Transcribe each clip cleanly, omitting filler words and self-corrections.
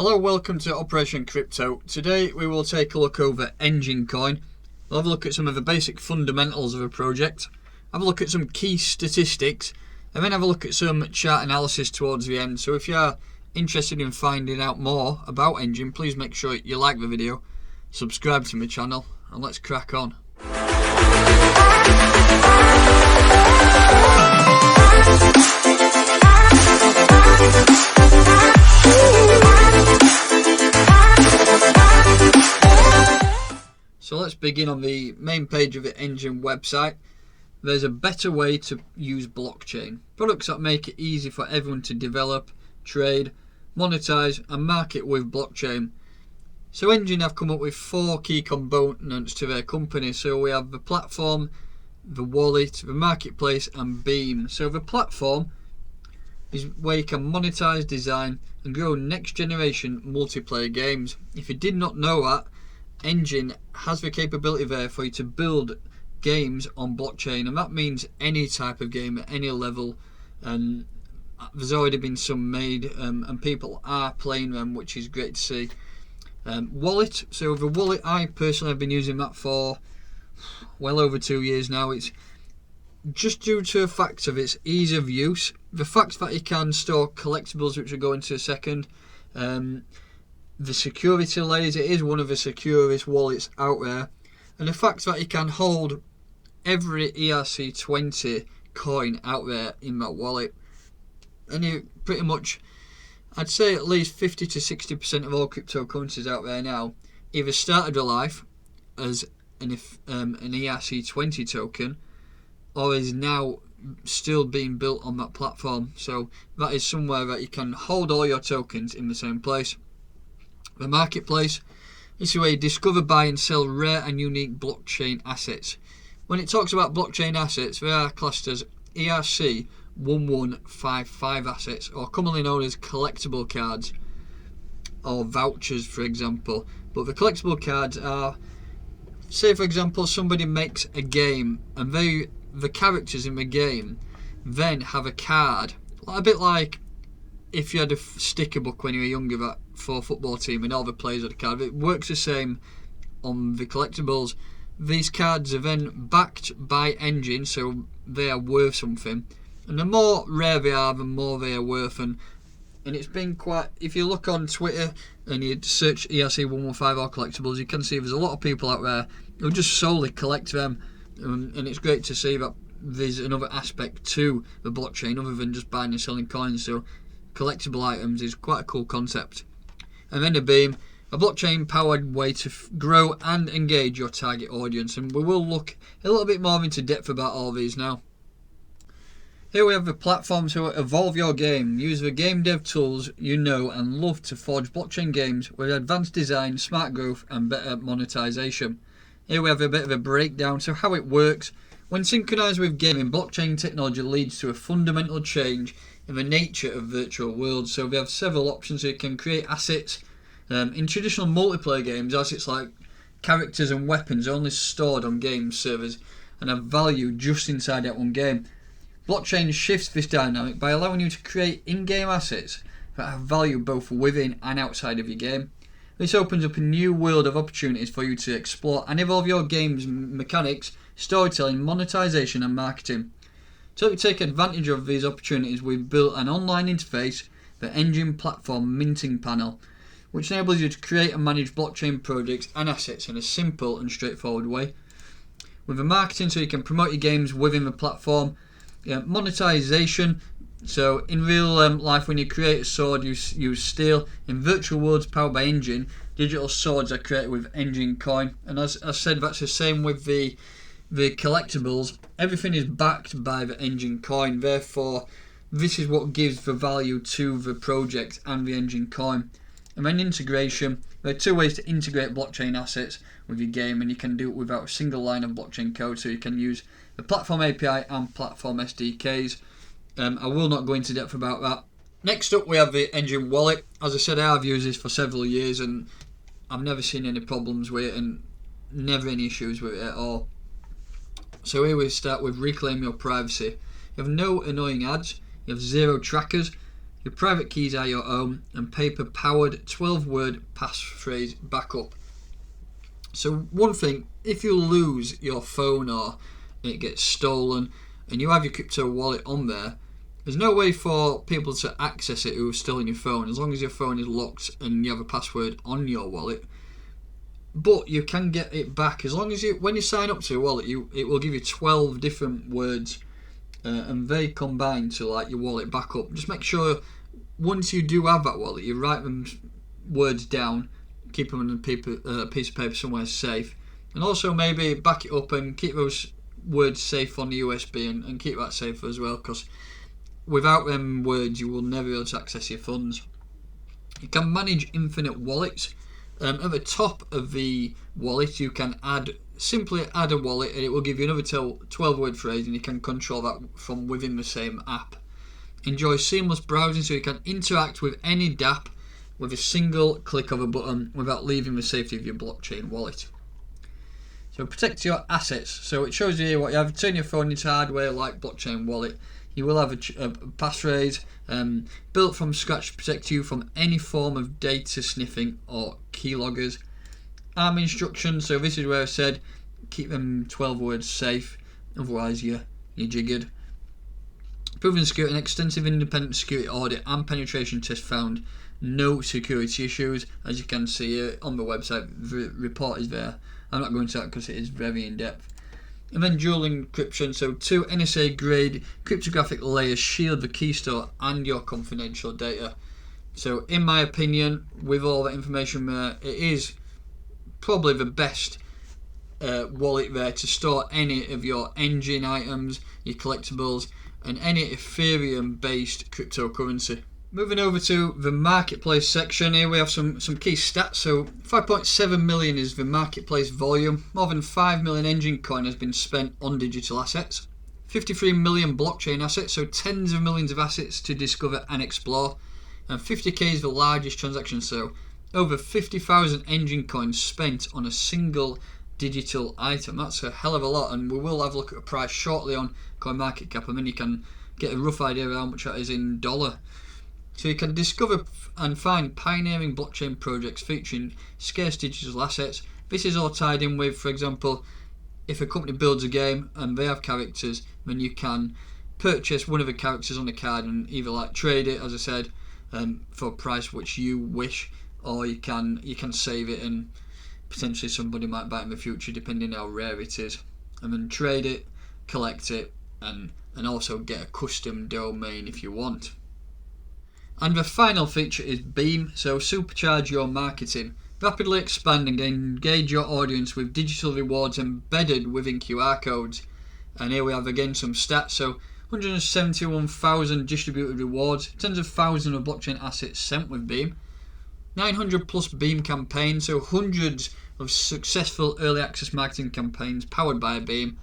Hello, welcome to Operation Crypto. Today we will take a look over Enjin Coin. We'll have a look at some of the basic fundamentals of a project, have a look at some key statistics, and then have a look at some chart analysis towards the end. So if you are interested in finding out more about Enjin, please make sure you like the video, subscribe to my channel, and let's crack on. So let's begin on the main page of the Enjin website. There's a better way to use blockchain. Products that make it easy for everyone to develop, trade, monetize and market with blockchain. So Enjin have come up with 4 key components to their company. So we have the platform, the wallet, the marketplace and Beam. So the platform is where you can monetize, design and grow next generation multiplayer games. If you did not know that, Enjin has the capability there for you to build games on blockchain, and that means any type of game at any level, and there's already been some made and people are playing them, which is great to see. Wallet, so the wallet, I personally have been using that for well over 2 years now. It's just due to the fact of its ease of use, the fact that you can store collectibles, which we'll go into a second, the security layers, it is one of the securest wallets out there, and the fact that you can hold every ERC20 coin out there in that wallet, and you pretty much, I'd say at least 50 to 60% of all cryptocurrencies out there now either started their life as an ERC20 token or is now still being built on that platform. So that is somewhere that you can hold all your tokens in the same place. The marketplace, this is where you discover, buy and sell rare and unique blockchain assets. When it talks about blockchain assets, they are classed as ERC1155 assets, or commonly known as collectible cards or vouchers, for example. But the collectible cards are, say for example somebody makes a game and the characters in the game then have a card, a bit like if you had a sticker book when you were younger that for a football team and all the players had a card. It works the same on the collectibles. These cards are then backed by Enjin, so they are worth something, and the more rare they are, the more they are worth. And it's been quite, if you look on Twitter and you search ERC115 or collectibles, you can see there's a lot of people out there who just solely collect them, and it's great to see that there's another aspect to the blockchain other than just buying and selling coins. So collectible items is quite a cool concept. And then a Beam, a blockchain powered way to grow and engage your target audience, and we will look a little bit more into depth about all these now. Here we have the platform to evolve your game. Use the game dev tools you know and love to forge blockchain games with advanced design, smart growth and better monetization. Here we have a bit of a breakdown to how it works. When synchronized with gaming, blockchain technology leads to a fundamental change in the nature of virtual worlds. So we have several options. So you can create assets. In traditional multiplayer games, assets like characters and weapons are only stored on game servers and have value just inside that one game. Blockchain shifts this dynamic by allowing you to create in-game assets that have value both within and outside of your game. This opens up a new world of opportunities for you to explore and evolve your game's mechanics, storytelling, monetization and marketing. So to take advantage of these opportunities, we've built an online interface, the Enjin Platform minting panel, which enables you to create and manage blockchain projects and assets in a simple and straightforward way. With the marketing, so you can promote your games within the platform. Monetization, so in real life when you create a sword you use steel. In virtual worlds powered by Enjin, digital swords are created with Enjin Coin, and as I said, that's the same with the collectibles. Everything is backed by the Enjin Coin, therefore this is what gives the value to the project and the Enjin Coin. And then integration, there are 2 ways to integrate blockchain assets with your game, and you can do it without a single line of blockchain code. So you can use the platform API and platform SDKs. I will not go into depth about that. Next up we have the Enjin wallet. As I said, I have used this for several years and I've never seen any problems with it and never any issues with it at all. So here we start with reclaim your privacy. You have no annoying ads, you have 0 trackers, you Your private keys are your own, and paper-powered 12-word passphrase backup. So one thing, if you lose your phone or it gets stolen and you have your crypto wallet on there, there's no way for people to access it who are still in your phone, as long as your phone is locked and you have a password on your wallet. But you can get it back as long as when you sign up to a wallet, it will give you 12 different words, and they combine to like your wallet backup. Just make sure once you do have that wallet, you write them words down, keep them on a piece of paper somewhere safe, and also maybe back it up and keep those words safe on the USB and keep that safe as well, because without them words you will never be able to access your funds. You can manage infinite wallets. At the top of the wallet you can simply add a wallet, and it will give you another 12-word phrase, and you can control that from within the same app. Enjoy seamless browsing, so you can interact with any dApp with a single click of a button without leaving the safety of your blockchain wallet. So protect your assets. So it shows you here what you have. Turn your phone into hardware like blockchain wallet. You will have a passphrase built from scratch to protect you from any form of data sniffing or keyloggers. ARM instructions, so this is where I said keep them 12 words safe, otherwise you're jiggered. Proven security, an extensive independent security audit and penetration test found no security issues. As you can see here on the website, the report is there. I'm not going to that because it is very in depth. And then dual encryption, so 2 NSA grade cryptographic layers shield the key store and your confidential data. So in my opinion, with all that information there, it is probably the best wallet there to store any of your Enjin items, your collectibles, and any Ethereum-based cryptocurrency. Moving over to the marketplace section, here we have some key stats. So 5.7 million is the marketplace volume. More than 5 million Enjin Coin has been spent on digital assets. 53 million blockchain assets, so tens of millions of assets to discover and explore. And 50k is the largest transaction, so over 50,000 Enjin Coins spent on a single digital item. That's a hell of a lot, and we will have a look at the price shortly on CoinMarketCap, and then you can get a rough idea of how much that is in dollar. So you can discover and find pioneering blockchain projects featuring scarce digital assets. This is all tied in with, for example, if a company builds a game and they have characters, then you can purchase one of the characters on the card and either like trade it, as I said, for a price which you wish, or you can save it and potentially somebody might buy it in the future depending how rare it is, and then trade it, collect it, and also get a custom domain if you want. And the final feature is Beam, so supercharge your marketing. Rapidly expand and engage your audience with digital rewards embedded within QR codes. And here we have again some stats, so 171,000 distributed rewards, tens of thousands of blockchain assets sent with Beam, 900 plus Beam campaigns, so hundreds of successful early access marketing campaigns powered by Beam,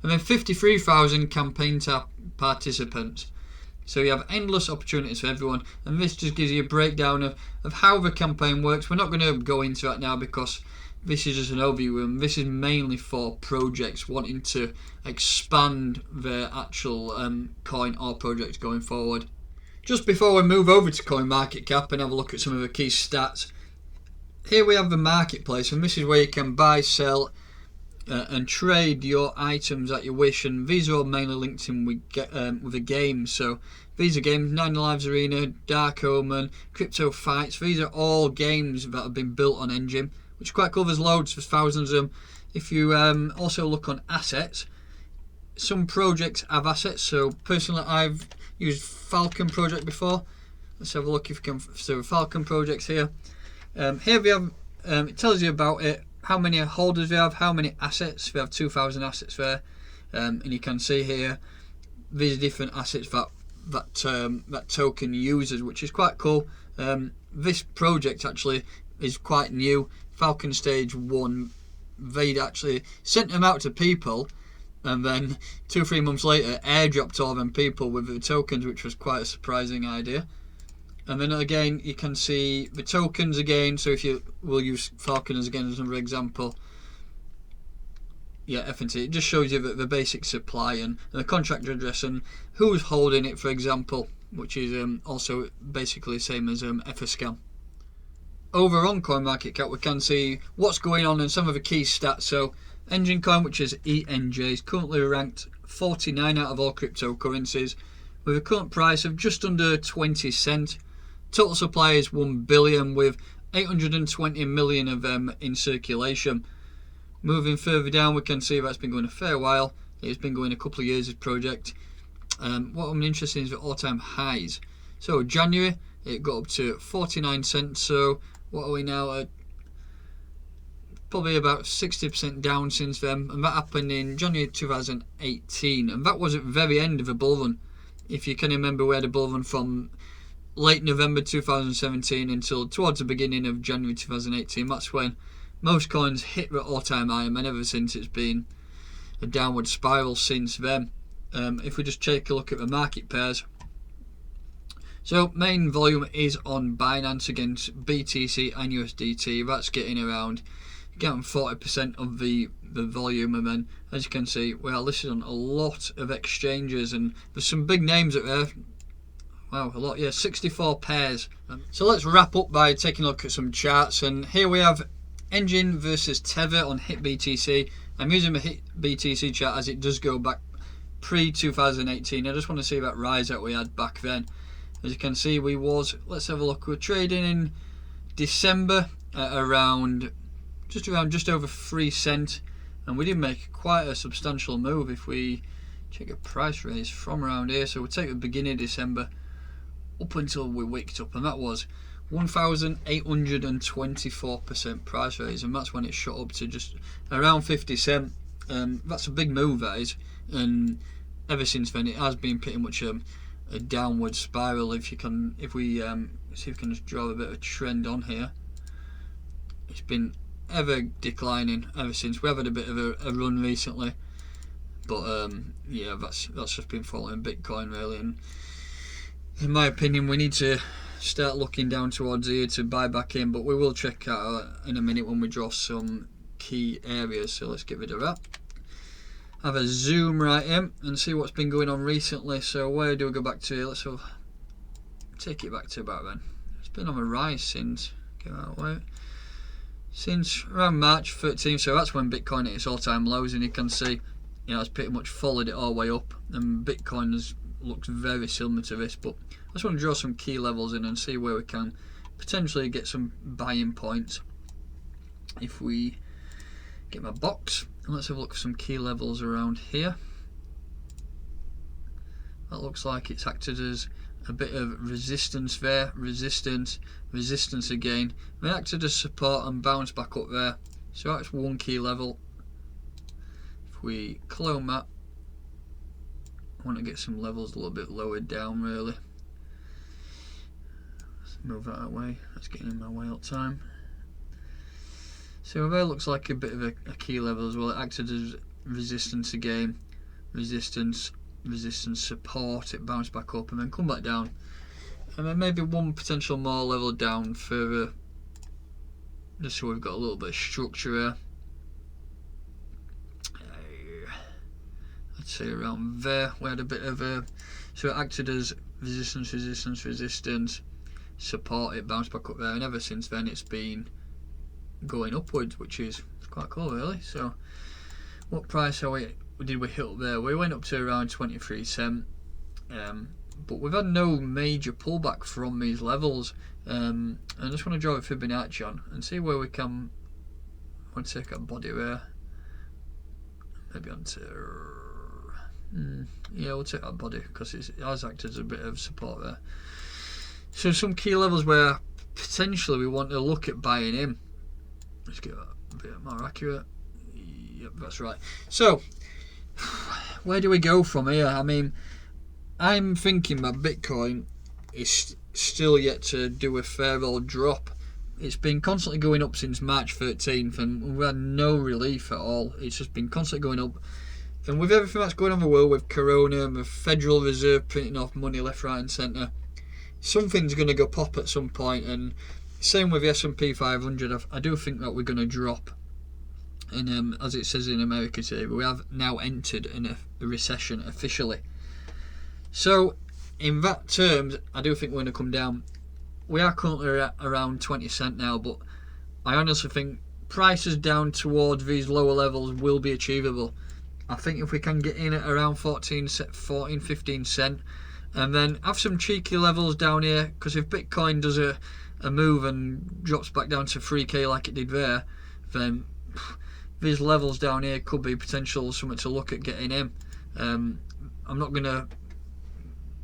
and then 53,000 campaign participants. So you have endless opportunities for everyone, and this just gives you a breakdown of how the campaign works. We're not going to go into that now because this is just an overview, and this is mainly for projects wanting to expand their actual coin or project going forward. Just before we move over to CoinMarketCap and have a look at some of the key stats, here we have the marketplace, and this is where you can buy, sell, and trade your items that you wish, and these are all mainly linked in with a game. So these are games: 9 Lives Arena, Dark Omen, Crypto Fights. These are all games that have been built on Enjin, which is quite cool. There's loads, there's thousands of them. If you also look on assets, some projects have assets. So personally, I've used Falcon project before. Let's have a look if you can. So Falcon projects here. Here we have. It tells you about it, how many holders we have, how many assets. We have 2,000 assets there, and you can see here these different assets that token uses, which is quite cool. This project actually is quite new. Falcon Stage 1, they'd actually sent them out to people, and then 2-3 months later airdropped all them people with the tokens, which was quite a surprising idea. And then again you can see the tokens again, so if you will use Falcon as another example, yeah, FNT, it just shows you the basic supply and the contract address and who's holding it, for example. which is also basically the same as Etherscan. Over on CoinMarketCap, we can see what's going on and some of the key stats. So Enjin Coin, which is ENJ, is currently ranked 49 out of all cryptocurrencies, with a current price of just under 20 cents. Total supply is 1 billion, with 820 million of them in circulation. Moving further down, we can see that's been going a fair while. It's been going a couple of years, this project. What I'm interested in is the all-time highs. So January, it got up to 49 cents. So what are we now at? Probably about 60% down since then, and that happened in January 2018, and that was at the very end of a bull run. If you can remember, we had a bull run from late November 2017 until towards the beginning of January 2018. That's when most coins hit the all-time high, and ever since it's been a downward spiral since then. If we just take a look at the market pairs, so main volume is on Binance against BTC and USDT. That's getting 40% of the volume, and then as you can see, we are listed on a lot of exchanges, and there's some big names up there. Wow, a lot, yeah, 64 pairs. So let's wrap up by taking a look at some charts, and here we have Enjin versus Tether on HitBTC. I'm using the HitBTC chart as it does go back pre-2018. I just want to see that rise that we had back then. As you can see, let's have a look, we're trading in December at just over 3 cents, and we did make quite a substantial move if we check a price raise from around here. So we'll take the beginning of December up until we wicked up, and that was 1,824% price raise, and that's when it shot up to just around 50 cents. That's a big move, that is, and ever since then it has been pretty much a downward spiral. If we see if we can just draw a bit of a trend on here, it's been ever declining ever since. We have had a bit of a run recently, but yeah, that's just been following Bitcoin really, and in my opinion we need to start looking down towards here to buy back in, but we will check out in a minute when we draw some key areas. So let's get rid of that, have a zoom right in and see what's been going on recently. So where do we go back to? Let's take it back to about then. It's been on a rise since, since around March 13th, so that's when Bitcoin hit its all-time lows, and you can see, it's pretty much followed it all the way up, and Bitcoin looks very similar to this. But I just want to draw some key levels in and see where we can potentially get some buying points. If we get my box, and let's have a look for some key levels around here. That looks like it's acted as a bit of resistance there, resistance again. It acted as support and bounced back up there. So that's one key level. If we clone that, I want to get some levels a little bit lower down really. Let's move that away, that's getting in my way all the time. So there looks like a bit of a key level as well. It acted as resistance again, resistance, support, it bounced back up and then come back down, and then maybe one potential more level down further, just so we've got a little bit of structure here. I'd say around there we had a bit of so it acted as resistance, support, it bounced back up there, and ever since then it's been going upwards, which is quite cool really. So what price did we hit up there? We went up to around 23 cents, but we've had no major pullback from these levels. I just want to draw a Fibonacci on and see where we can. I want to take a body there, maybe onto yeah, we'll take that body because it has acted as a bit of support there. So some key levels where potentially we want to look at buying in. Let's get that a bit more accurate. Yep, that's right. So where do we go from here? I mean, I'm thinking that Bitcoin is still yet to do a fair old drop. It's been constantly going up since March 13th, and we've had no relief at all. It's just been constantly going up. And with everything that's going on in the world, with Corona and the Federal Reserve printing off money left, right and centre, something's going to go pop at some point. And same with the S&P 500, I do think that we're going to drop. And as it says in America today, we have now entered in a recession officially. So in that terms, I do think we're going to come down. We are currently at around 20 cent now, but I honestly think prices down towards these lower levels will be achievable. I think if we can get in at around 14, 15 cent, and then have some cheeky levels down here, because if Bitcoin does a move and drops back down to 3k like it did there, then these levels down here could be potential something to look at getting in. I'm not going to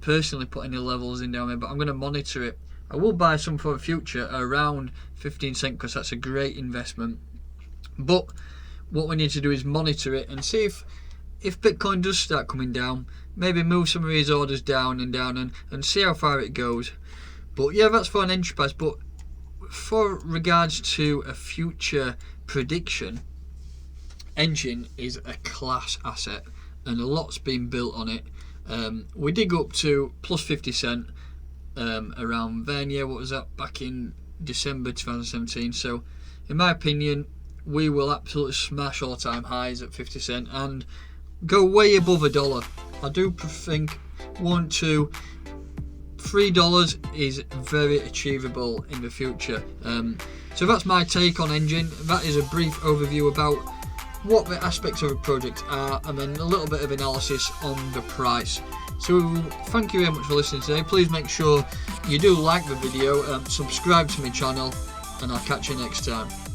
personally put any levels in down there, but I'm going to monitor it. I will buy some for the future around 15 cent because that's a great investment. But what we need to do is monitor it and see if Bitcoin does start coming down, maybe move some of these orders down and see how far it goes. But yeah, that's for an entry price. But for regards to a future prediction, Enjin is a class asset and a lot's been built on it. We did go up to plus 50 cent around then. Yeah, what was that, back in December 2017? So in my opinion, we will absolutely smash all-time highs at 50 cent and go way above $1. I do think $1, $2, $3 is very achievable in the future. So that's my take on Enjin. That is a brief overview about what the aspects of a project are, and then a little bit of analysis on the price. So thank you very much for listening today. Please make sure you do like the video, subscribe to my channel, and I'll catch you next time.